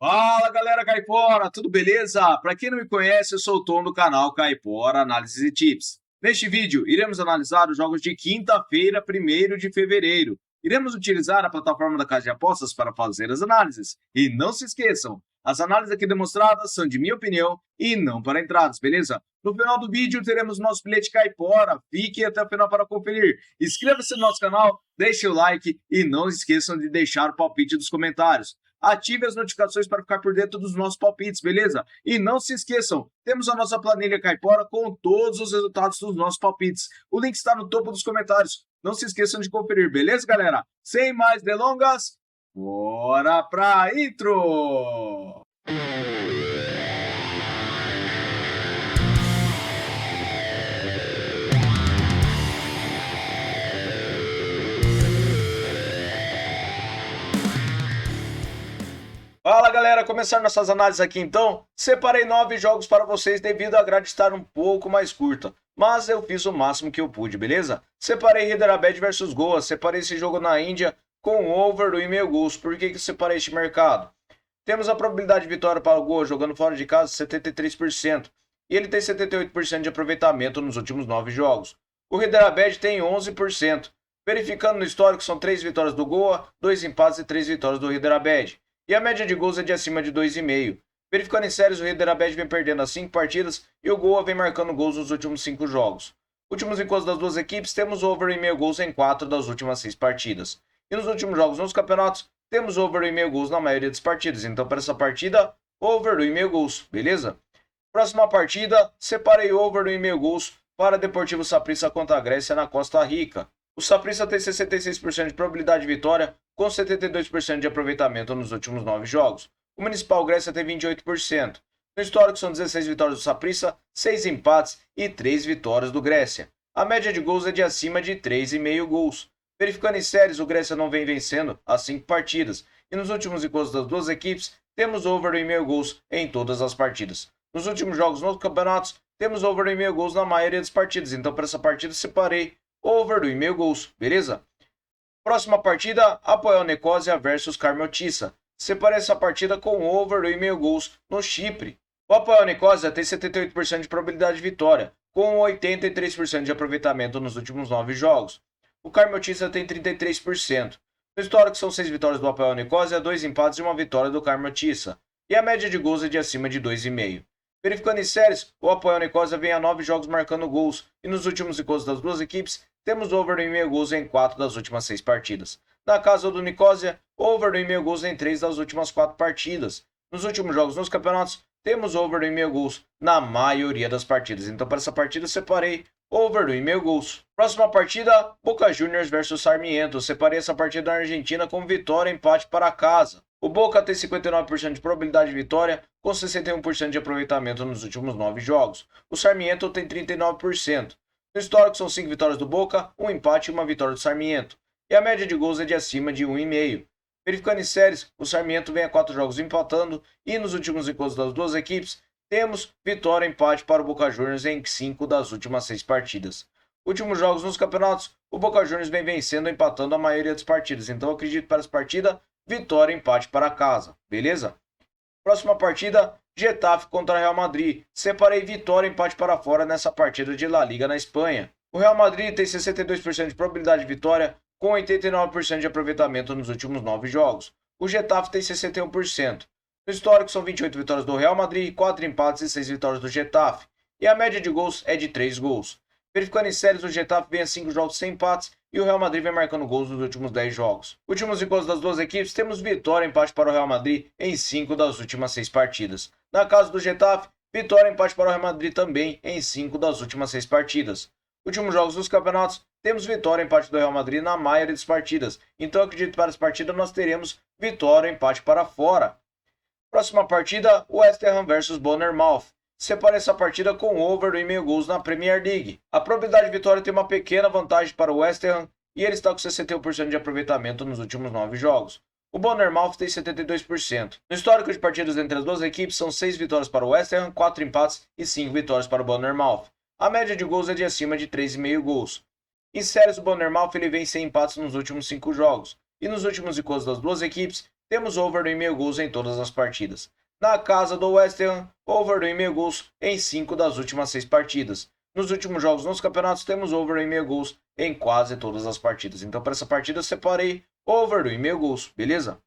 Fala galera Caipora, tudo beleza? Para quem não me conhece, eu sou o Tom do canal Caipora Análise e Tips. Neste vídeo, iremos analisar os jogos de quinta-feira, 1º de fevereiro. Iremos utilizar a plataforma da Casa de Apostas para fazer as análises. E não se esqueçam, as análises aqui demonstradas são de minha opinião e não para entradas, beleza? No final do vídeo teremos nosso bilhete Caipora, fique até o final para conferir. Inscreva-se no nosso canal, deixe o like e não esqueçam de deixar o palpite nos comentários. Ative as notificações para ficar por dentro dos nossos palpites, beleza? E não se esqueçam, temos a nossa planilha Caipora com todos os resultados dos nossos palpites. O link está no topo dos comentários. Não se esqueçam de conferir, beleza, galera? Sem mais delongas, bora pra intro! Fala galera, começar nossas análises aqui então. Separei 9 jogos para vocês devido à grade estar um pouco mais curta, mas eu fiz o máximo que eu pude, beleza? Separei Hyderabad versus Goa, separei esse jogo na Índia com over 1,5 gols. Por que separei este mercado? Temos a probabilidade de vitória para o Goa jogando fora de casa 73%, e ele tem 78% de aproveitamento nos últimos 9 jogos. O Hyderabad tem 11%. Verificando no histórico, são 3 vitórias do Goa, 2 empates e 3 vitórias do Hyderabad. E a média de gols é de acima de 2,5. Verificando em séries, o Hyderabad vem perdendo as 5 partidas e o Goa vem marcando gols nos últimos 5 jogos. Últimos encontros das duas equipes, temos over 1,5 gols em 4 das últimas 6 partidas. E nos últimos jogos nos campeonatos, temos over 1,5 gols na maioria das partidas. Então, para essa partida, over 1,5 gols, beleza? Próxima partida, separei over 1,5 gols para Deportivo Saprissa contra a Grécia na Costa Rica. O Saprissa tem 66% de probabilidade de vitória, com 72% de aproveitamento nos últimos 9 jogos. O Municipal Grécia tem 28%. No histórico são 16 vitórias do Saprissa, 6 empates e 3 vitórias do Grécia. A média de gols é de acima de 3,5 gols. Verificando em séries, o Grécia não vem vencendo as 5 partidas. E nos últimos encontros das duas equipes, temos over 1,5 gols em todas as partidas. Nos últimos jogos nos campeonatos, temos over 1,5 gols na maioria das partidas. Então, para essa partida, separei over 1,5 gols, beleza? Próxima partida, Apoel Nicosia versus Carmel-Tissa. Separei essa partida com over 1,5 gols no Chipre. O Apoel Nicosia tem 78% de probabilidade de vitória, com 83% de aproveitamento nos últimos 9 jogos. O Carmel-Tissa tem 33%. No histórico são 6 vitórias do Apoel Nicosia, 2 empates e 1 vitória do Carmel-Tissa. E a média de gols é de acima de 2,5. Verificando em séries, o Apoel Nicosia vem a 9 jogos marcando gols, e nos últimos encontros das duas equipes, temos over 1,5 gols em 4 das últimas 6 partidas. Na casa do Nicosia, over 1,5 gols em 3 das últimas 4 partidas. Nos últimos jogos nos campeonatos, temos over 1,5 gols na maioria das partidas. Então, para essa partida, separei over 1,5 gols. Próxima partida, Boca Juniors versus Sarmiento. Separei essa partida na Argentina com vitória e empate para casa. O Boca tem 59% de probabilidade de vitória, com 61% de aproveitamento nos últimos 9 jogos. O Sarmiento tem 39%. No histórico são 5 vitórias do Boca, 1 empate e 1 vitória do Sarmiento. E a média de gols é de acima de 1,5. Verificando em séries, o Sarmiento vem a 4 jogos empatando e nos últimos encontros das duas equipes, temos vitória e empate para o Boca Juniors em 5 das últimas 6 partidas. Últimos jogos nos campeonatos, o Boca Juniors vem vencendo e empatando a maioria das partidas. Então eu acredito para essa partida, vitória e empate para casa, beleza? Próxima partida, Getafe contra Real Madrid. Separei vitória e empate para fora nessa partida de La Liga na Espanha. O Real Madrid tem 62% de probabilidade de vitória, com 89% de aproveitamento nos últimos 9 jogos. O Getafe tem 61%. No histórico são 28 vitórias do Real Madrid, 4 empates e 6 vitórias do Getafe. E a média de gols é de 3 gols. Verificando em séries, o Getafe vem a 5 jogos sem empates e o Real Madrid vem marcando gols nos últimos 10 jogos. Últimos encontros das duas equipes, temos vitória e empate para o Real Madrid em 5 das últimas 6 partidas. Na casa do Getafe, vitória e empate para o Real Madrid também em 5 das últimas 6 partidas. Últimos jogos dos campeonatos, temos vitória e empate do Real Madrid na maioria das partidas. Então acredito que para essa partida nós teremos vitória e empate para fora. Próxima partida, West Ham versus Bournemouth. Separei essa partida com over 1,5 gols na Premier League. A probabilidade de vitória tem uma pequena vantagem para o West Ham e ele está com 61% de aproveitamento nos últimos 9 jogos. O Bournemouth tem 72%. No histórico de partidas entre as duas equipes são 6 vitórias para o West Ham, 4 empates e 5 vitórias para o Bournemouth. A média de gols é de acima de 3,5 gols. Em séries, o Bournemouth ele vem sem empates nos últimos 5 jogos. E nos últimos encontros das duas equipes, temos over 2,5 gols em todas as partidas. Na casa do West Ham, over 2,5 gols em 5 das últimas 6 partidas. Nos últimos jogos nos campeonatos, temos over 2,5 gols em quase todas as partidas. Então, para essa partida, eu separei over 2,5 gols, beleza?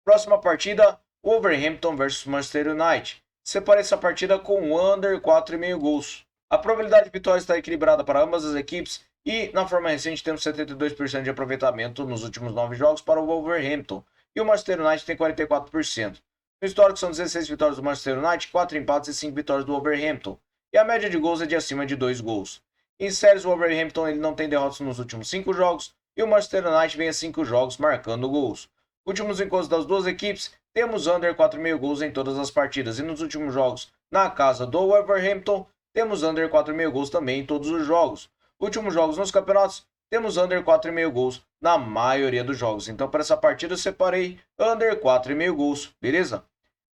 Próxima partida, Wolverhampton versus Manchester United. Separei essa partida com under 4,5 gols. A probabilidade de vitória está equilibrada para ambas as equipes e, na forma recente, temos 72% de aproveitamento nos últimos 9 jogos para o Wolverhampton e o Manchester United tem 44%. No histórico são 16 vitórias do Manchester United, 4 empates e 5 vitórias do Wolverhampton. E a média de gols é de acima de 2 gols. Em séries, o Wolverhampton ele não tem derrotas nos últimos 5 jogos e o Manchester United vem a 5 jogos marcando gols. Últimos encontros das duas equipes, temos under 4,5 gols em todas as partidas. E nos últimos jogos, na casa do Wolverhampton, temos under 4,5 gols também em todos os jogos. Últimos jogos nos campeonatos, temos under 4,5 gols na maioria dos jogos. Então, para essa partida, eu separei under 4,5 gols, beleza?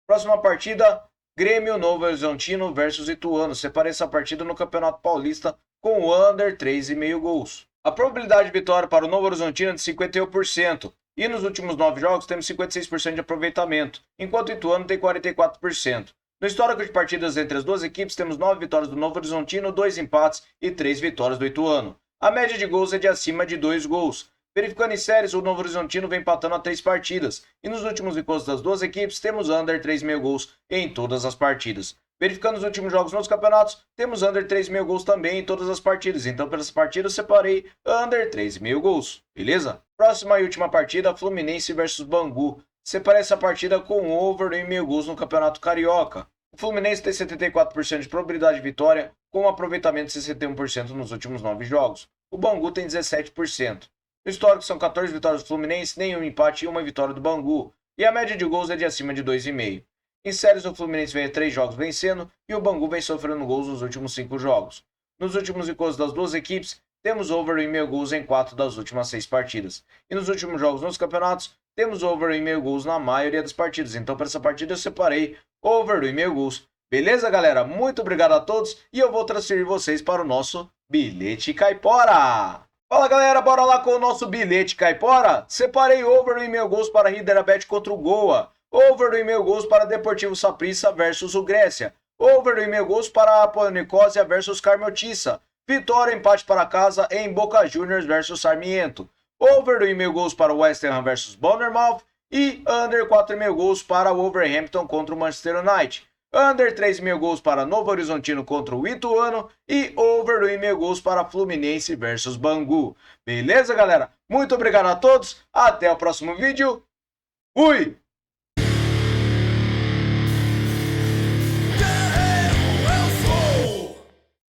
Próxima partida, Grêmio Novo Horizontino versus Ituano. Separei essa partida no Campeonato Paulista com under 3,5 gols. A probabilidade de vitória para o Novo Horizontino é de 51%. E nos últimos 9 jogos temos 56% de aproveitamento, enquanto o Ituano tem 44%. No histórico de partidas entre as duas equipes, temos 9 vitórias do Novo Horizontino, 2 empates e 3 vitórias do Ituano. A média de gols é de acima de 2 gols. Verificando em séries, o Novo Horizontino vem empatando a 3 partidas. E nos últimos encontros das duas equipes, temos under 3,5 gols em todas as partidas. Verificando os últimos jogos nos campeonatos, temos under 3,5 gols também em todas as partidas. Então, para essa partida, eu separei under 3,5 gols. Beleza? Próxima e última partida, Fluminense versus Bangu. Separei essa partida com over 2,5 gols no Campeonato Carioca. O Fluminense tem 74% de probabilidade de vitória, com um aproveitamento de 61% nos últimos 9 jogos. O Bangu tem 17%. No histórico são 14 vitórias do Fluminense, nenhum empate e uma vitória do Bangu. E a média de gols é de acima de 2,5. Em séries, o Fluminense vem a 3 jogos vencendo e o Bangu vem sofrendo gols nos últimos 5 jogos. Nos últimos encontros das duas equipes, temos over 2,5 gols em 4 das últimas 6 partidas. E nos últimos jogos nos campeonatos, temos over 2,5 gols na maioria das partidas. Então, para essa partida, eu separei over 2,5 gols. Beleza, galera? Muito obrigado a todos e eu vou transferir vocês para o nosso Bilhete Caipora. Fala, galera, bora lá com o nosso Bilhete Caipora? Separei over 2,5 gols para Hyderabad contra o Goa. Over 2,5 gols para Deportivo Saprissa versus o Grécia. Over 2,5 gols para Apoel Nicosia versus Carmeltissa. Vitória empate para casa em Boca Juniors versus Sarmiento. Over 2,5 gols para West Ham versus Bournemouth. E under 4,5 gols para Wolverhampton contra o Manchester United. Under 3,5 gols para Novo Horizontino contra o Ituano. E over 2,5 gols para Fluminense versus Bangu. Beleza, galera? Muito obrigado a todos. Até o próximo vídeo. Fui!